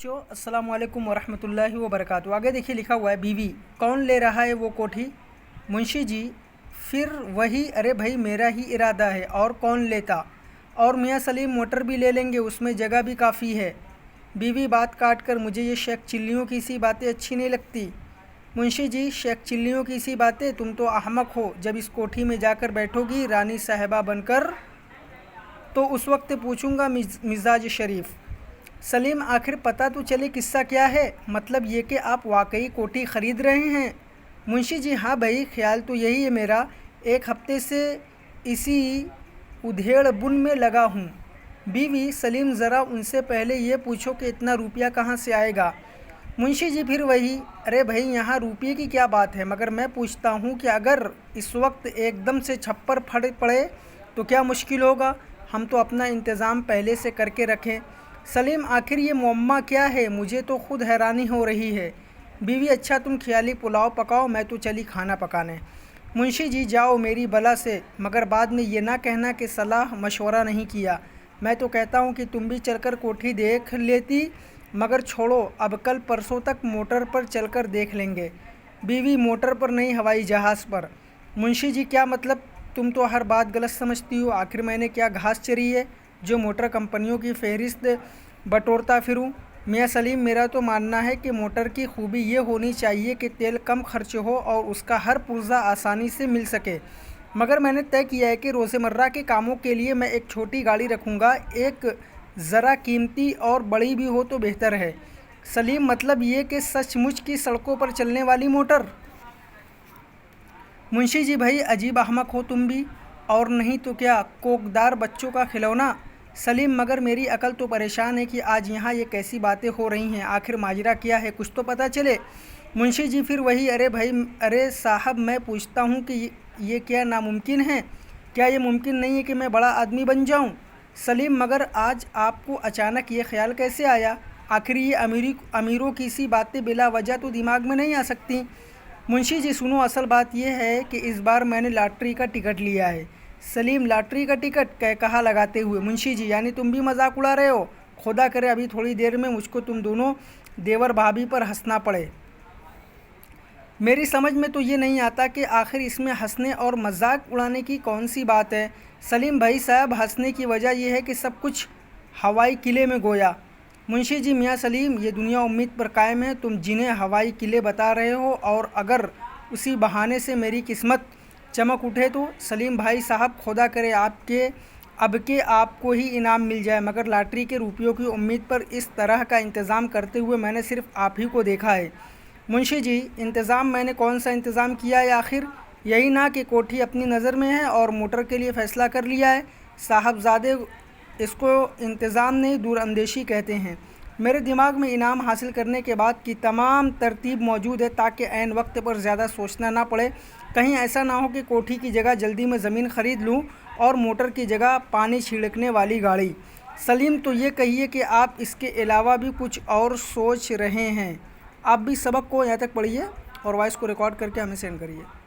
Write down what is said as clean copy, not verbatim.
बच्चों, अस्सलाम वालेकुम वरहमतुल्लाहि वबरकातुहू। आगे देखिए लिखा हुआ है, बीवी कौन ले रहा है वो कोठी? मुंशी जी फिर वही, अरे भाई मेरा ही इरादा है और कौन लेता। और मियाँ सलीम मोटर भी ले लेंगे, उसमें जगह भी काफ़ी है। बीवी बात काट कर, मुझे ये शेख चिल्लियों की सी बातें अच्छी नहीं लगती। मुंशी जी शेख चिल्लियों की सी बातें, तुम तो अहमक हो। जब इस कोठी में जाकर बैठोगी रानी साहिबा बनकर तो उस वक्त पूछूंगा मिजाज शरीफ। सलीम आखिर पता तो चले किस्सा क्या है? मतलब ये कि आप वाकई कोठी ख़रीद रहे हैं? मुंशी जी हाँ भाई, ख्याल तो यही है मेरा। एक हफ्ते से इसी उधेड़ बुन में लगा हूँ। बीवी सलीम ज़रा उनसे पहले ये पूछो कि इतना रुपया कहाँ से आएगा। मुंशी जी फिर वही, अरे भाई यहाँ रुपये की क्या बात है, मगर मैं पूछता हूँ कि अगर इस वक्त एकदम से छप्पर फट पड़े तो क्या मुश्किल होगा? हम तो अपना इंतज़ाम पहले से करके रखें। सलीम आखिर ये मुअम्मा क्या है, मुझे तो खुद हैरानी हो रही है। बीवी अच्छा तुम ख्याली पुलाव पकाओ, मैं तो चली खाना पकाने। मुंशी जी जाओ मेरी बला से, मगर बाद में ये ना कहना कि सलाह मशवरा नहीं किया। मैं तो कहता हूँ कि तुम भी चलकर कोठी देख लेती, मगर छोड़ो, अब कल परसों तक मोटर पर चलकर देख लेंगे। बीवी मोटर पर नहीं, हवाई जहाज़ पर। मुंशी जी क्या मतलब, तुम तो हर बात गलत समझती हो। आखिर मैंने क्या घास चरी है जो मोटर कंपनियों की फहरिस्त बटोरता फिरूं? मियाँ सलीम मेरा तो मानना है कि मोटर की खूबी ये होनी चाहिए कि तेल कम खर्च हो और उसका हर पुर्जा आसानी से मिल सके। मगर मैंने तय किया है कि रोज़मर्रा के कामों के लिए मैं एक छोटी गाड़ी रखूँगा, एक ज़रा कीमती और बड़ी भी हो तो बेहतर है। सलीम मतलब ये कि सचमुच की सड़कों पर चलने वाली मोटर? मुंशी जी भाई अजीब अहमक हो तुम भी, और नहीं तो क्या कोकदार बच्चों का खिलौना। सलीम मगर मेरी अकल तो परेशान है कि आज यहाँ ये कैसी बातें हो रही हैं। आखिर माजरा क्या है, कुछ तो पता चले। मुंशी जी फिर वही, अरे भाई अरे साहब, मैं पूछता हूँ कि ये क्या नामुमकिन है? क्या ये मुमकिन नहीं है कि मैं बड़ा आदमी बन जाऊँ? सलीम मगर आज आपको अचानक ये ख्याल कैसे आया? आखिर ये अमीरों की सी बातें बिला वजह तो दिमाग में नहीं आ सकती। मुंशी जी सुनो, असल बात यह है कि इस बार मैंने लॉटरी का टिकट लिया है। सलीम लॉटरी का टिकट? कह कहा लगाते हुए। मुंशी जी यानी तुम भी मजाक उड़ा रहे हो? खुदा करे अभी थोड़ी देर में मुझको तुम दोनों देवर भाभी पर हंसना पड़े। मेरी समझ में तो ये नहीं आता कि आखिर इसमें हंसने और मजाक उड़ाने की कौन सी बात है। सलीम भाई साहब हंसने की वजह यह है कि सब कुछ हवाई किले में गोया। मुंशी जी मियाँ सलीम ये दुनिया उम्मीद पर कायम है, तुम जिन्हें हवाई किले बता रहे हो, और अगर उसी बहाने से मेरी किस्मत चमक उठे तो? सलीम भाई साहब खुदा करे आपको ही इनाम मिल जाए, मगर लॉटरी के रुपयों की उम्मीद पर इस तरह का इंतज़ाम करते हुए मैंने सिर्फ आप ही को देखा है। मुंशी जी इंतज़ाम मैंने कौन सा इंतज़ाम किया है आखिर? यही ना कि कोठी अपनी नज़र में है और मोटर के लिए फ़ैसला कर लिया है। साहबजादे इसको इंतज़ाम नहीं दूरअंदेशी कहते हैं। मेरे दिमाग में इनाम हासिल करने के बाद की तमाम तरतीब मौजूद है ताकि ऐन वक्त पर ज़्यादा सोचना ना पड़े। कहीं ऐसा ना हो कि कोठी की जगह जल्दी में ज़मीन ख़रीद लूँ और मोटर की जगह पानी छिड़कने वाली गाड़ी। सलीम तो ये कहिए कि आप इसके अलावा भी कुछ और सोच रहे हैं। आप भी सबक को यहाँ तक पढ़िए और वॉइस को रिकॉर्ड करके हमें सेंड करिए।